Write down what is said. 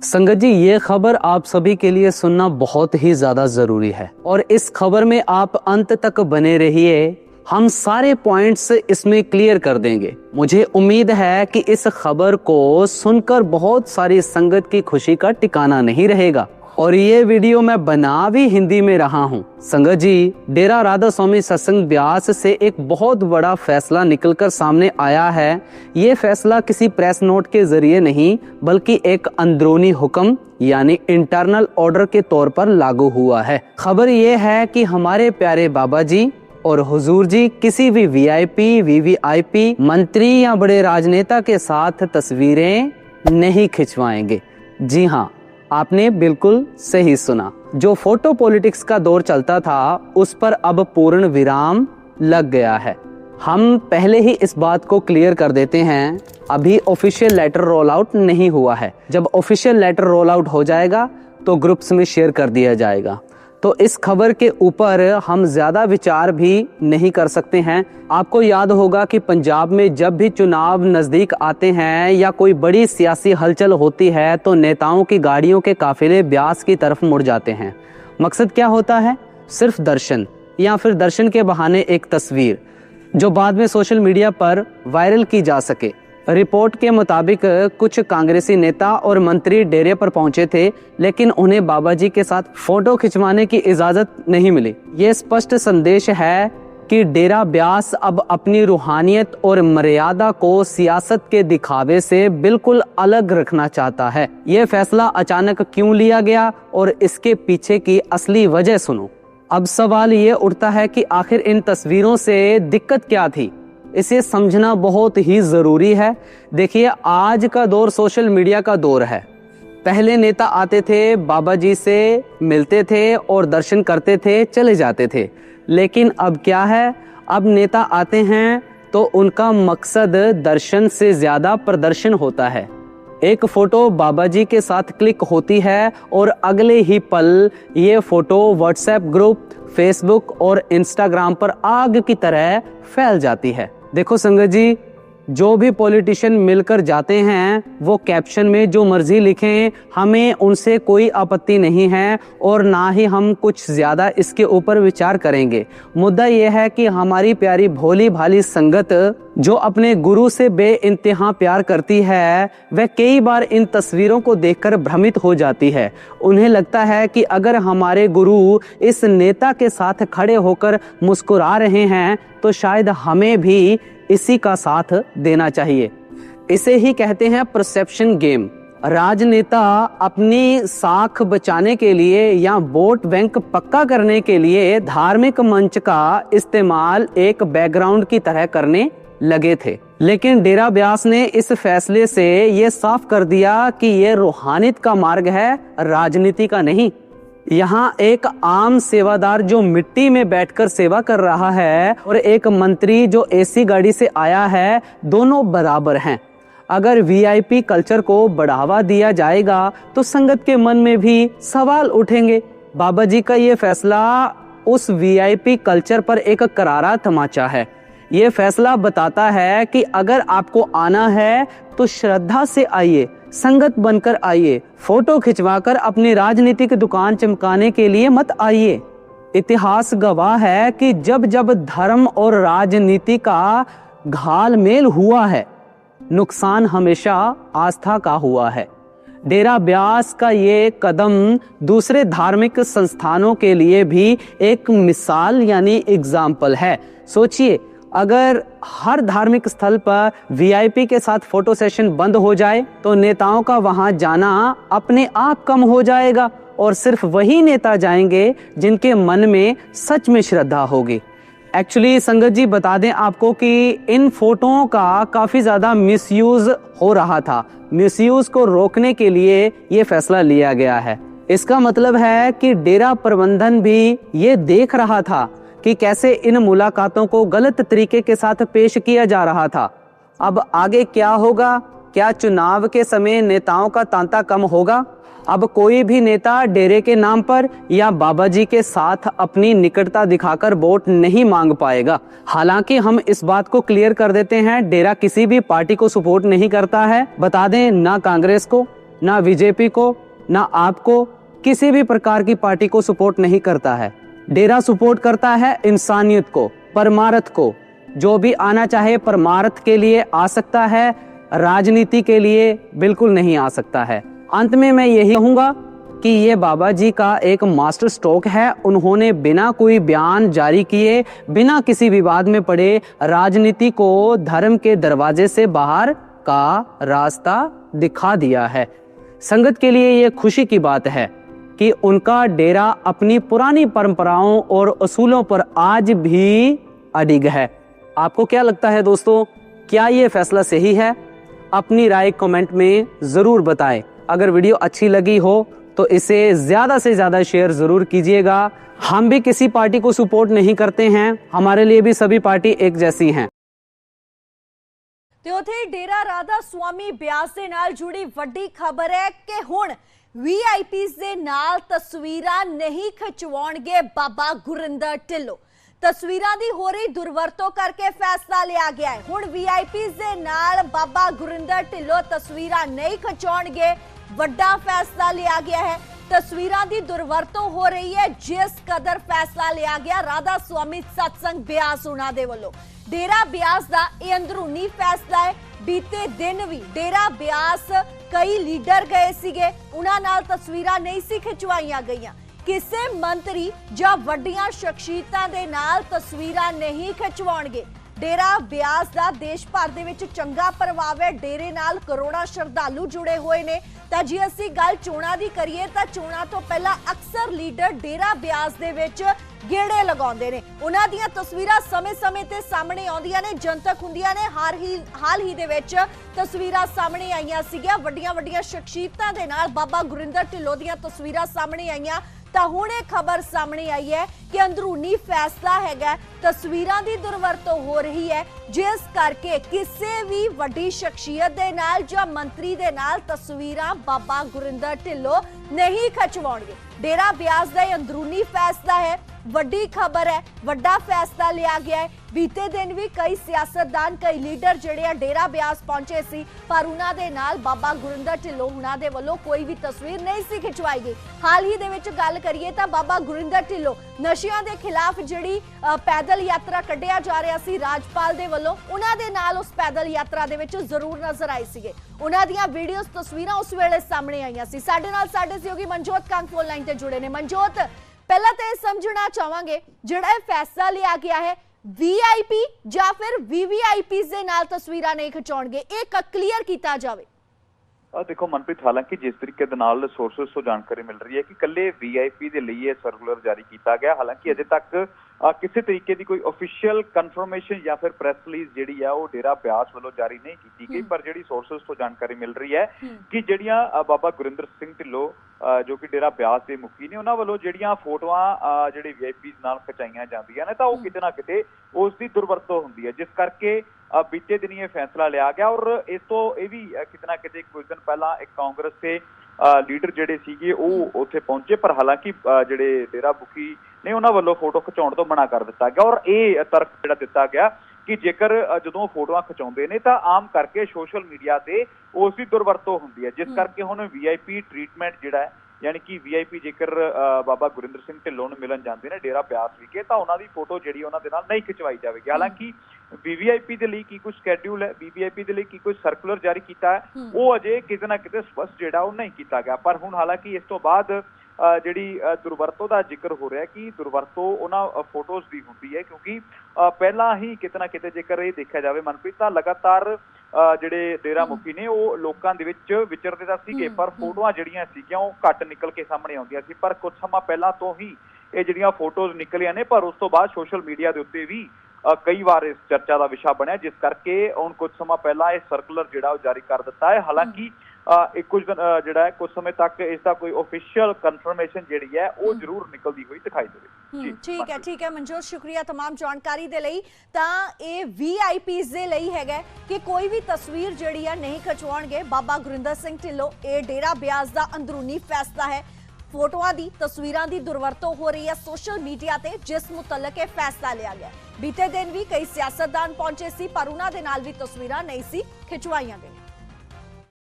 संगत जी, ये खबर आप सभी के लिए सुनना बहुत ही ज्यादा जरूरी है और इस खबर में आप अंत तक बने रहिए। हम सारे पॉइंट्स इसमें क्लियर कर देंगे। मुझे उम्मीद है कि इस खबर को सुनकर बहुत सारी संगत की खुशी का ठिकाना नहीं रहेगा। और ये वीडियो मैं बना भी हिंदी में रहा हूँ। संगत जी, डेरा राधा स्वामी सत्संग ब्यास से एक बहुत बड़ा फैसला निकलकर सामने आया है। ये फैसला किसी प्रेस नोट के जरिए नहीं बल्कि एक अंदरूनी हुक्म यानी इंटरनल ऑर्डर के तौर पर लागू हुआ है। खबर ये है कि हमारे प्यारे बाबा जी और हुजूर जी किसी भी वीआईपी, वीवीआईपी, मंत्री या बड़े राजनेता के साथ तस्वीरें नहीं खिंचवाएंगे। जी हाँ, आपने बिल्कुल सही सुना। जो फोटो पॉलिटिक्स का दौर चलता था उस पर अब पूर्ण विराम लग गया है। हम पहले ही इस बात को क्लियर कर देते हैं, अभी ऑफिशियल लेटर रोल आउट नहीं हुआ है। जब ऑफिशियल लेटर रोल आउट हो जाएगा तो ग्रुप्स में शेयर कर दिया जाएगा। तो इस खबर के ऊपर हम ज्यादा विचार भी नहीं कर सकते हैं। आपको याद होगा कि पंजाब में जब भी चुनाव नजदीक आते हैं या कोई बड़ी सियासी हलचल होती है तो नेताओं की गाड़ियों के काफिले ब्यास की तरफ मुड़ जाते हैं। मकसद क्या होता है? सिर्फ दर्शन या फिर दर्शन के बहाने एक तस्वीर जो बाद में सोशल मीडिया पर वायरल की जा सके। रिपोर्ट के मुताबिक कुछ कांग्रेसी नेता और मंत्री डेरे पर पहुंचे थे, लेकिन उन्हें बाबा जी के साथ फोटो खिंचवाने की इजाजत नहीं मिली। ये स्पष्ट संदेश है कि डेरा ब्यास अब अपनी रूहानियत और मर्यादा को सियासत के दिखावे से बिल्कुल अलग रखना चाहता है। ये फैसला अचानक क्यों लिया गया और इसके पीछे की असली वजह सुनो। अब सवाल ये उठता है कि आखिर इन तस्वीरों से दिक्कत क्या थी? इसे समझना बहुत ही जरूरी है। देखिए, आज का दौर सोशल मीडिया का दौर है। पहले नेता आते थे, बाबा जी से मिलते थे और दर्शन करते थे, चले जाते थे। लेकिन अब क्या है? अब नेता आते हैं तो उनका मकसद दर्शन से ज्यादा प्रदर्शन होता है। एक फोटो बाबा जी के साथ क्लिक होती है और अगले ही पल ये फोटो व्हाट्सएप ग्रुप, फेसबुक और इंस्टाग्राम पर आग की तरह फैल जाती है। देखो संगत जी, जो भी पॉलिटिशियन मिलकर जाते हैं वो कैप्शन में जो मर्जी लिखें, हमें उनसे कोई आपत्ति नहीं है और ना ही हम कुछ ज्यादा इसके ऊपर विचार करेंगे। मुद्दा यह है कि हमारी प्यारी भोली भाली संगत जो अपने गुरु से बेइंतहा प्यार करती है वह कई बार इन तस्वीरों को देखकर भ्रमित हो जाती है। उन्हें लगता है कि अगर हमारे गुरु इस नेता के साथ खड़े होकर मुस्कुरा रहे हैं तो शायद हमें भी इसी का साथ देना चाहिए। इसे ही कहते हैं परसेप्शन गेम। राजनेता अपनी साख बचाने के लिए या वोट बैंक पक्का करने के लिए धार्मिक मंच का इस्तेमाल एक बैकग्राउंड की तरह करने लगे थे, लेकिन डेरा ब्यास ने इस फैसले से ये साफ कर दिया कि ये रूहानियत का मार्ग है, राजनीति का नहीं। यहाँ एक आम सेवादार जो मिट्टी में बैठकर सेवा कर रहा है और एक मंत्री जो एसी गाड़ी से आया है, दोनों बराबर हैं। अगर वीआईपी कल्चर को बढ़ावा दिया जाएगा तो संगत के मन में भी सवाल उठेंगे। बाबा जी का ये फैसला उस वीआईपी कल्चर पर एक करारा तमाचा है। ये फैसला बताता है कि अगर आपको आना है तो श्रद्धा से आइए, संगत बनकर आइए, फोटो खिंचवाकर अपनी राजनीतिक दुकान चमकाने के लिए मत आइए। इतिहास गवाह है कि जब जब धर्म और राजनीति का घालमेल हुआ है, नुकसान हमेशा आस्था का हुआ है। डेरा ब्यास का ये कदम दूसरे धार्मिक संस्थानों के लिए भी एक मिसाल यानी एग्जाम्पल है। सोचिए, अगर हर धार्मिक स्थल पर वीआईपी के साथ फोटो सेशन बंद हो जाए तो नेताओं का वहां जाना अपने आप कम हो जाएगा और सिर्फ वही नेता जाएंगे जिनके मन में सच में श्रद्धा होगी। एक्चुअली संगत जी, बता दें आपको कि इन फोटोओं का काफी ज्यादा मिसयूज हो रहा था। मिसयूज को रोकने के लिए ये फैसला लिया गया है। इसका मतलब है कि डेरा प्रबंधन भी ये देख रहा था कि कैसे इन मुलाकातों को गलत तरीके के साथ पेश किया जा रहा था। अब आगे क्या होगा? क्या चुनाव के समय नेताओं का तांता कम होगा? अब कोई भी नेता डेरे के नाम पर या बाबा जी के साथ अपनी निकटता दिखाकर वोट नहीं मांग पाएगा। हालांकि हम इस बात को क्लियर कर देते हैं, डेरा किसी भी पार्टी को सपोर्ट नहीं करता है। बता दें, ना कांग्रेस को, ना बीजेपी को, ना आपको, किसी भी प्रकार की पार्टी को सपोर्ट नहीं करता है। डेरा सपोर्ट करता है इंसानियत को, परमार्थ को। जो भी आना चाहे परमार्थ के लिए आ सकता है, राजनीति के लिए बिल्कुल नहीं आ सकता है। अंत में मैं यही कहूंगा कि ये बाबा जी का एक मास्टर स्ट्रोक है। उन्होंने बिना कोई बयान जारी किए, बिना किसी विवाद में पड़े, राजनीति को धर्म के दरवाजे से बाहर का रास्ता दिखा दिया है। संगत के लिए ये खुशी की बात है कि उनका डेरा अपनी पुरानी परंपराओं और असूलों पर आज भी अडिग है। आपको क्या लगता है दोस्तों, क्या ये फैसला सही है? अपनी राय कमेंट में जरूर बताएं। अगर वीडियो अच्छी लगी हो तो इसे ज्यादा से ज्यादा शेयर जरूर कीजिएगा। हम भी किसी पार्टी को सपोर्ट नहीं करते हैं, हमारे लिए भी सभी पार्टी एक जैसी हैं। ਤੇ ਉਥੇ ਡੇਰਾ ਰਾਧਾ ਸਵਾਮੀ ਬਿਆਸ ਦੇ ਨਾਲ ਜੁੜੀ ਵੱਡੀ ਖਬਰ ਹੈ ਕਿ ਹੁਣ ਵੀਆਈਪੀਜ਼ ਦੇ ਨਾਲ ਤਸਵੀਰਾਂ ਨਹੀਂ ਖਿਚਵਾਉਣਗੇ ਬਾਬਾ ਗੁਰਿੰਦਰ ਢਿੱਲੋਂ। ਤਸਵੀਰਾਂ ਦੀ ਹੋ ਰਹੀ ਦੁਰਵਰਤੋਂ ਕਰਕੇ ਫੈਸਲਾ ਲਿਆ ਗਿਆ ਹੈ। ਹੁਣ ਵੀਆਈਪੀਜ਼ ਦੇ ਨਾਲ ਬਾਬਾ ਗੁਰਿੰਦਰ ਢਿੱਲੋਂ ਤਸਵੀਰਾਂ ਨਹੀਂ ਖਿਚਾਉਣਗੇ। ਵੱਡਾ ਫੈਸਲਾ ਲਿਆ ਗਿਆ ਹੈ। ਤਸਵੀਰਾਂ ਦੀ ਦੁਰਵਰਤੋਂ ਹੋ ਰਹੀ ਹੈ। ਜਿਸ ਕਦਰ ਫੈਸਲਾ ਲਿਆ ਗਿਆ ਰਾਧਾ ਸਵਾਮੀ ਸਤਸੰਗ ਬਿਆਸ ਉਹਨਾਂ ਦੇ ਵੱਲੋਂ। डेरा ब्यास का यह अंदरूनी फैसला है। बीते दिन भी डेरा ब्यास कई लीडर गए सीगे, उन्हां नाल तस्वीरां नहीं सी खिचवाईयां गईयां। किसी मंत्री जां वड्डियां शख्सियतां दे नाल तस्वीरां नहीं खिचवाउणगे। डेरा ब्यास का देश भर दे विच चंगा प्रभाव है। डेरे नाल करोड़ां श्रद्धालु जुड़े हुए ने। तां जे असीं गल चोणां दी करिए तां चोणां तो पहला अक्सर लीडर डेरा ब्यास दे विच गेड़े लगाउंदे ने। उन्हां दीयां तस्वीरां समय-समय ते सामने आउंदियां ने, जनतक हुंदियां ने। हाल ही दे विच तस्वीरां सामने आईयां सीगीआं वड्डियां शख्सियतां दे नाल बाबा गुरिंदर ढिल्लों दीयां तस्वीरां सामने आईयां। ਤਾਂ ਹੁਣ ਇਹ ਖਬਰ ਸਾਹਮਣੇ ਆਈ ਹੈ ਕਿ ਅੰਦਰੂਨੀ ਫੈਸਲਾ ਹੈਗਾ, ਤਸਵੀਰਾਂ ਦੀ ਦੁਰਵਰਤੋਂ ਹੋ ਰਹੀ ਹੈ, ਜਿਸ ਕਰਕੇ ਕਿਸੇ ਵੀ ਵੱਡੀ ਸ਼ਖਸੀਅਤ ਦੇ ਨਾਲ ਜਾਂ ਮੰਤਰੀ ਦੇ ਨਾਲ ਤਸਵੀਰਾਂ ਬਾਬਾ ਗੁਰਿੰਦਰ ਢਿੱਲੋਂ ਨਹੀਂ ਖਿਚਵਾਉਣਗੇ। डेरा ब्यास का अंदरूनी फैसला है। वड्डी खबर है, वड्डा फैसला लिया गया है। बीते दिन भी कई सियासतदान, कई लीडर जिहड़े डेरा ब्यास पहुंचे सी, पर उन्हां दे नाल बाबा गुरिंदर ढिल्लों हुणां दे वल्लों कोई भी तस्वीर नहीं सी खिचवाई गई। हाल ही दे विच गल करिए तां बाबा गुरिंदर ढिल्लों नशियां दे खिलाफ जिहड़ी पैदल यात्रा कढिया जा रहा सी राजपाल दे वल्लों, उन्हां दे नाल उस पैदल यात्रा दे विच जरूर नजर आए सीगे। उन्हां दीयां वीडियोस तस्वीरां उस वेले सामने आईयां सी। साडे नाल साडे सहयोगी मनजोत कंग फोन लाइन ते जुड़े ने। मनजोत, पहला तो यह समझना चाहांगे जिहड़ा फैसला लिया गया है वीआईपी या फिर वीवीआईपी दे नाल तस्वीरां नहीं खिचाउणगे, एक क्लीयर किया जाए। देखो मनप्रीत, हालांकि जिस तरीके दे नाल सोर्सेस तो जानकारी मिल रही है कि कल्ले वीआईपी दे लिए यह सर्कुलर जारी किया गया। हालांकि अजे तक किसी तरीके की कोई ऑफिशियल कन्फर्मेशन या फिर प्रेस रिलीज जिहड़ी है वो डेरा ब्यास वालों जारी नहीं की गई। पर जिहड़ी सोर्सेस तो जानकारी मिल रही है कि जिहड़ियां बाबा गुरिंदर सिंह ढिल्लों जो कि डेरा ब्यास के मुखी ने, उन्हां वालों जिहड़ियां फोटोआं जिहड़ी वीआईपी नाल खिचाईयां जांदियां ने, तां वो किते ना किते उस दी दुरवरतों हुंदी है, जिस करके बीते दिन ये फैसला लिया गया। और इस तो यह भी किते ना किते कुछ दिन पहला एक कांग्रेस के लीडर जिहड़े सीगे वो उत्थे पहुंचे, पर हालांकि जिहड़े डेरा मुखी ने उन्हां वालों फोटो खिचाउण तो मना कर दिता गया। और ये तर्क जिहड़ा दिता गया कि जेकर जदों फोटोआं खिचाउंदे ने तां आम करके सोशल मीडिया ते उस दी दुरवरतों हुंदी है, जिस करके हुण वीआईपी ट्रीटमेंट जिहड़ा है, यानी कि वीआईपी जेकर बाबा गुरिंदर सिंह ढिल्लों नूं मिलन जांदे ने डेरा ब्यास विखे तां उन्हां दी फोटो जिहड़ी उन्हां दे नाल नहीं खिचवाई जावेगी। हालांकि वीवीआईपी दे लई की कुछ शेड्यूल है, वीवीआईपी दे लई की कुछ सर्कुलर जारी कीता है, वो अजे किते ना किते स्पष्ट जिहड़ा वो नहीं कीता गया। पर हुण हालांकि इस तो बाद जिहड़ी दुरवरतों का जिक्र हो रहा है कि दुरवरतों उन्हां फोटोज की हुंदी है, क्योंकि पहला ही किते ना किते जेकर ये देखा जाए मनप्रीत तां लगातार जिहड़े डेरा मुखी ने वो लोकां दे विच विचरदे तां सीगे, पर फोटोआं जिहड़ियां सीगीआं वो घट निकल के सामने आउंदियां सी। पर कुछ समा पहला तो ही ये जिहड़ियां फोटोज निकलियां ने, पर उस तो बाद सोशल मीडिया के उत्ते भी कई बार इस चर्चा का विषय बनया, जिस करके हुण कुछ समा पहला यह सर्कुलर जिहड़ा जारी कर दिता है। हालांकि कुछ दिन जिहड़ा है कुछ समय तक इसका कोई ऑफिशियल कन्फर्मेशन जिहड़ी है वो जरूर निकलती हुई दिखाई देगी। ठीक है मनजोत, शुक्रिया तमाम जानकारी दे लई। तां ये वीआईपीज़ दे लई हैगा कि कोई भी तस्वीर जिहड़ी है नहीं खिचवाउणगे बाबा गुरिंदर सिंह ढिल्लों। ये डेरा ब्यास दा अंदरूनी फैसला है। फोटोआं दी तस्वीरां दी दुरवरतों हो रही है सोशल मीडिया ते, जिस मुतलक ये फैसला लिया गया। बीते दिन भी कई सियासतदान पहुंचे सी, पर उन्हां दे नाल भी तस्वीरां नहीं सी खिचवाईयां गईयां।